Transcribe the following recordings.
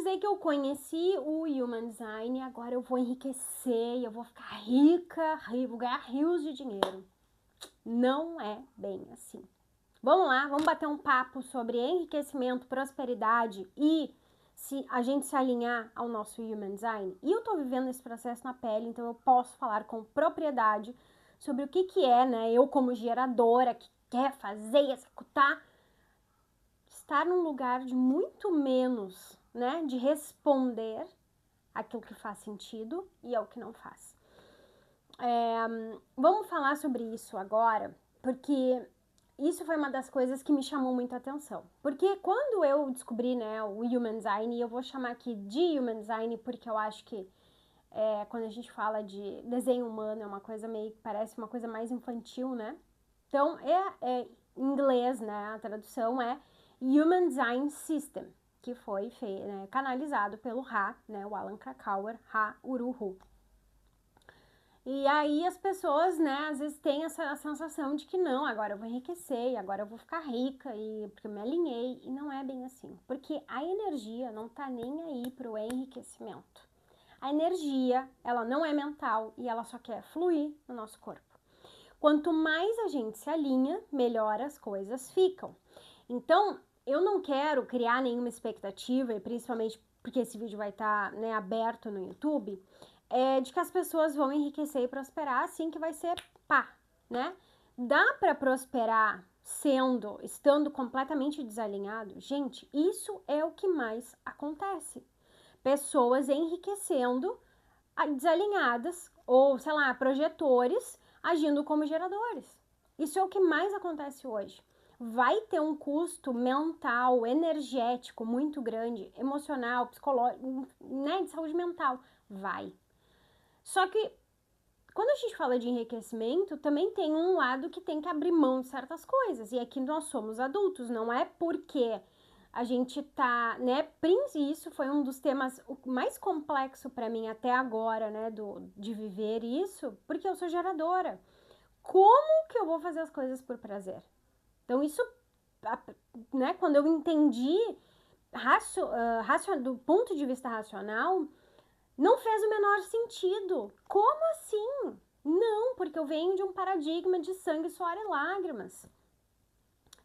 dizer que eu conheci o Human Design e agora eu vou enriquecer e eu vou ficar rica, vou ganhar rios de dinheiro. Não é bem assim. Vamos lá, vamos bater um papo sobre enriquecimento, prosperidade e se a gente se alinhar ao nosso Human Design. E eu tô vivendo esse processo na pele, então eu posso falar com propriedade sobre o que é, né? Eu como geradora que quer fazer e executar, estar num lugar de muito menos, né? De responder aquilo que faz sentido e ao que não faz. Vamos falar sobre isso agora, porque isso foi uma das coisas que me chamou muito a atenção. Porque quando eu descobri, né, o Human Design, e eu vou chamar aqui de Human Design porque eu acho que quando a gente fala de desenho humano é uma coisa meio que parece uma coisa mais infantil, né? Então, em inglês, né, a tradução é Human Design System, que foi canalizado pelo Ra, né, o Alan Krakauer, Ra Uru-Hu. E aí as pessoas, né, às vezes têm essa sensação de que não, agora eu vou enriquecer, agora eu vou ficar rica, e porque eu me alinhei, e não é bem assim. Porque a energia não tá nem aí pro enriquecimento. A energia, ela não é mental e ela só quer fluir no nosso corpo. Quanto mais a gente se alinha, melhor as coisas ficam. Então, eu não quero criar nenhuma expectativa, e principalmente porque esse vídeo vai estar, né, aberto no YouTube, de que as pessoas vão enriquecer e prosperar, assim que vai ser pá, né? Dá para prosperar estando completamente desalinhado? Gente, isso é o que mais acontece. Pessoas enriquecendo desalinhadas, ou sei lá, projetores agindo como geradores. Isso é o que mais acontece hoje. Vai ter um custo mental, energético muito grande, emocional, psicológico, né, de saúde mental. Vai. Só que quando a gente fala de enriquecimento, também tem um lado que tem que abrir mão de certas coisas. E aqui nós somos adultos, não é porque a gente tá, né? Isso foi um dos temas mais complexo para mim até agora, né? De viver isso, porque eu sou geradora. Como que eu vou fazer as coisas por prazer? Então, isso, né? Quando eu entendi do ponto de vista racional, não fez o menor sentido. Como assim? Não, porque eu venho de um paradigma de sangue, suor e lágrimas.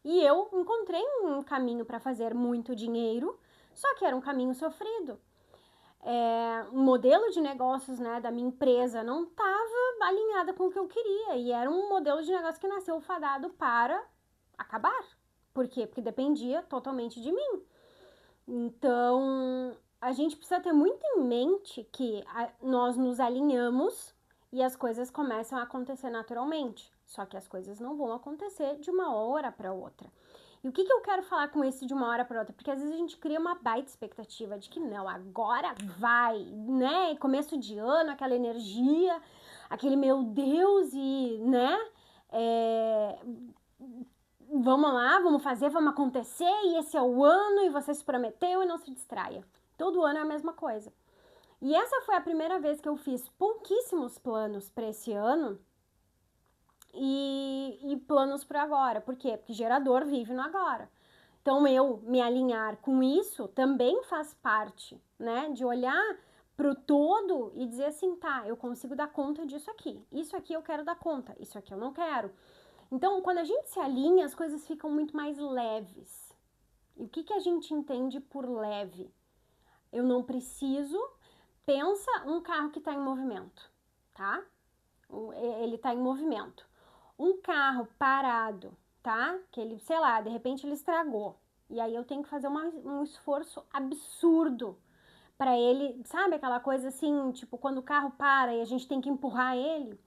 E eu encontrei um caminho para fazer muito dinheiro, só que era um caminho sofrido. Um modelo de negócios, né, da minha empresa não estava alinhada com o que eu queria. E era um modelo de negócio que nasceu fadado para acabar. Por quê? Porque dependia totalmente de mim. Então, a gente precisa ter muito em mente que nós nos alinhamos e as coisas começam a acontecer naturalmente. Só que as coisas não vão acontecer de uma hora para outra. E o que eu quero falar com esse de uma hora para outra? Porque às vezes a gente cria uma baita expectativa de que não, agora vai, né? Começo de ano, aquela energia, aquele meu Deus e, né? Vamos lá, vamos fazer, vamos acontecer, e esse é o ano, e você se prometeu e não se distraia. Todo ano é a mesma coisa. E essa foi a primeira vez que eu fiz pouquíssimos planos para esse ano e planos para agora. Por quê? Porque gerador vive no agora. Então, eu me alinhar com isso também faz parte, né? De olhar pro todo e dizer assim, tá, eu consigo dar conta disso aqui. Isso aqui eu quero dar conta, isso aqui eu não quero. Então, quando a gente se alinha, as coisas ficam muito mais leves. E o que a gente entende por leve? Eu não preciso... Pensa um carro que está em movimento, tá? Ele está em movimento. Um carro parado, tá? Que ele, sei lá, de repente ele estragou. E aí eu tenho que fazer um esforço absurdo para ele, sabe aquela coisa assim, tipo, quando o carro para e a gente tem que empurrar ele?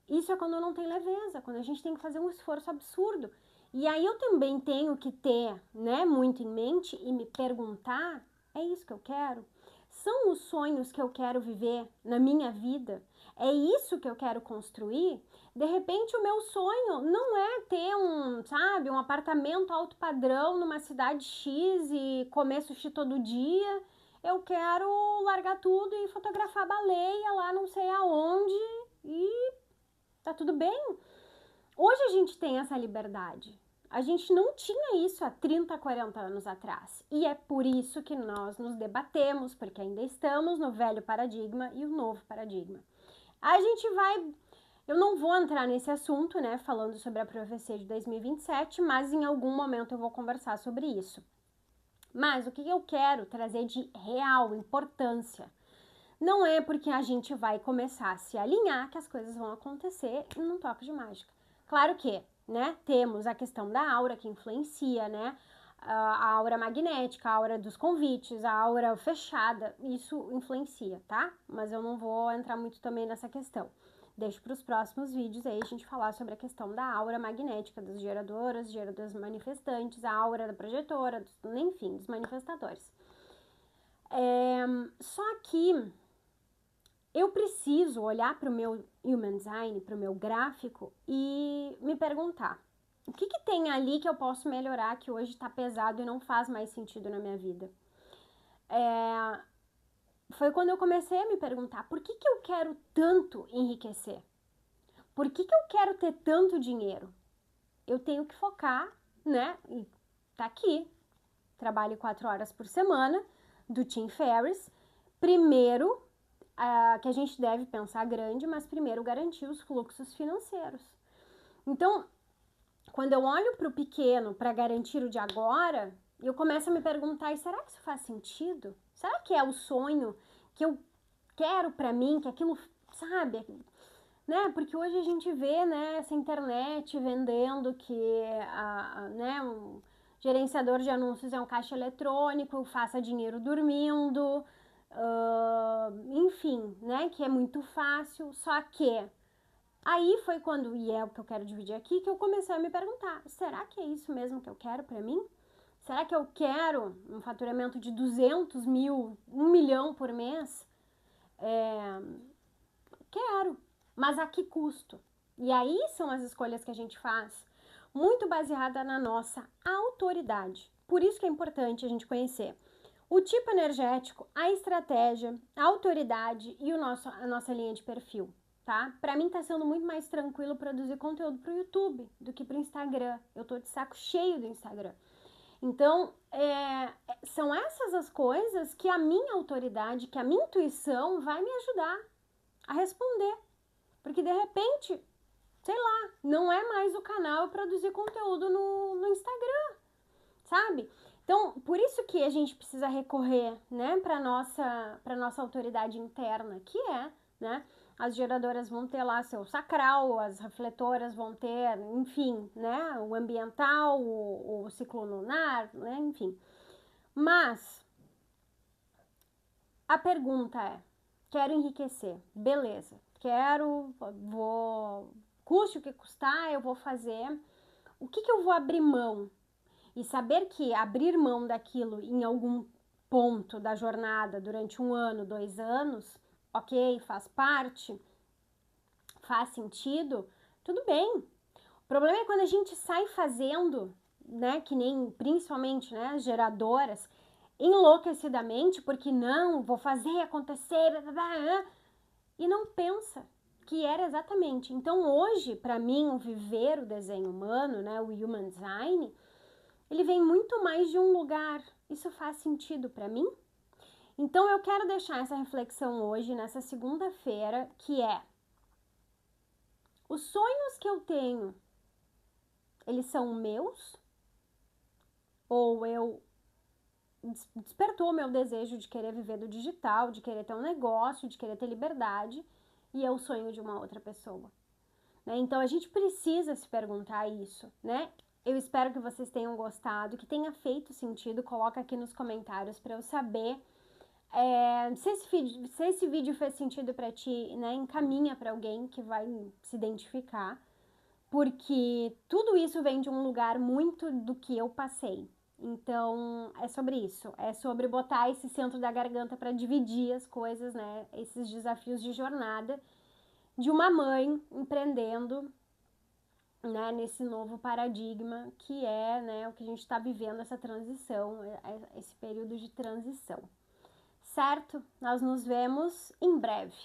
Isso é quando não tem leveza, quando a gente tem que fazer um esforço absurdo. E aí eu também tenho que ter, né, muito em mente e me perguntar, é isso que eu quero? São os sonhos que eu quero viver na minha vida? É isso que eu quero construir? De repente o meu sonho não é ter um apartamento alto padrão numa cidade X e comer sushi todo dia. Eu quero largar tudo e fotografar baleia lá não sei aonde e tá tudo bem. Hoje a gente tem essa liberdade. A gente não tinha isso há 30, 40 anos atrás. E é por isso que nós nos debatemos, porque ainda estamos no velho paradigma e o novo paradigma. A gente vai... Eu não vou entrar nesse assunto, né, falando sobre a profecia de 2027, mas em algum momento eu vou conversar sobre isso. Mas o que eu quero trazer de real importância não é porque a gente vai começar a se alinhar que as coisas vão acontecer num toque de mágica. Claro que, né, temos a questão da aura que influencia, né, a aura magnética, a aura dos convites, a aura fechada, isso influencia, tá? Mas eu não vou entrar muito também nessa questão. Deixo para os próximos vídeos aí a gente falar sobre a questão da aura magnética das geradoras, geradores manifestantes, a aura da projetora, enfim, dos manifestadores. Só que eu preciso olhar para o meu Human Design, para o meu gráfico e me perguntar, o que tem ali que eu posso melhorar que hoje está pesado e não faz mais sentido na minha vida? Foi quando eu comecei a me perguntar, por que eu quero tanto enriquecer? Por que eu quero ter tanto dinheiro? Eu tenho que focar, né? E tá aqui. Trabalho 4 horas por semana, do Tim Ferriss. Primeiro, que a gente deve pensar grande, mas primeiro garantir os fluxos financeiros. Então, quando eu olho para o pequeno para garantir o de agora, eu começo a me perguntar, será que isso faz sentido? Será que é o sonho que eu quero para mim, que aquilo, sabe? Né? Porque hoje a gente vê, né, essa internet vendendo que né, um gerenciador de anúncios é um caixa eletrônico, faça dinheiro dormindo, enfim, né, que é muito fácil, só que aí foi quando, e é o que eu quero dividir aqui, que eu comecei a me perguntar, será que é isso mesmo que eu quero pra mim? Será que eu quero um faturamento de 200 mil, 1 milhão por mês? Quero, mas a que custo? E aí são as escolhas que a gente faz, muito baseada na nossa autoridade. Por isso que é importante a gente conhecer o tipo energético, a estratégia, a autoridade e a nossa linha de perfil, tá? Pra mim tá sendo muito mais tranquilo produzir conteúdo pro YouTube do que pro Instagram. Eu tô de saco cheio do Instagram. Então, são essas as coisas que a minha autoridade, que a minha intuição vai me ajudar a responder. Porque de repente, sei lá, não é mais o canal eu produzir conteúdo no Instagram, sabe? Então, por isso que a gente precisa recorrer, né, para nossa autoridade interna, que é, né, as geradoras vão ter lá seu sacral, as refletoras vão ter, enfim, né, o ambiental, o ciclo lunar, né, enfim. Mas a pergunta é, quero enriquecer, beleza, custe o que custar, eu vou fazer, o que eu vou abrir mão? E saber que abrir mão daquilo em algum ponto da jornada, durante 1 ano, 2 anos, ok, faz parte, faz sentido, tudo bem. O problema é quando a gente sai fazendo, né, que nem principalmente, né, as geradoras, enlouquecidamente, porque não, vou fazer acontecer, e não pensa que era exatamente. Então hoje, para mim, o viver o desenho humano, né, o Human Design, ele vem muito mais de um lugar. Isso faz sentido para mim? Então eu quero deixar essa reflexão hoje, nessa segunda-feira, que é: os sonhos que eu tenho, eles são meus? Ou eu despertou o meu desejo de querer viver do digital, de querer ter um negócio, de querer ter liberdade, e é o sonho de uma outra pessoa? Né? Então a gente precisa se perguntar isso, né? Eu espero que vocês tenham gostado, que tenha feito sentido. Coloca aqui nos comentários para eu saber se esse vídeo fez sentido para ti, né? Encaminha para alguém que vai se identificar, porque tudo isso vem de um lugar muito do que eu passei. Então é sobre isso, é sobre botar esse centro da garganta para dividir as coisas, né? Esses desafios de jornada de uma mãe empreendendo, né, nesse novo paradigma que é, né, o que a gente está vivendo, essa transição, esse período de transição. Certo? Nós nos vemos em breve.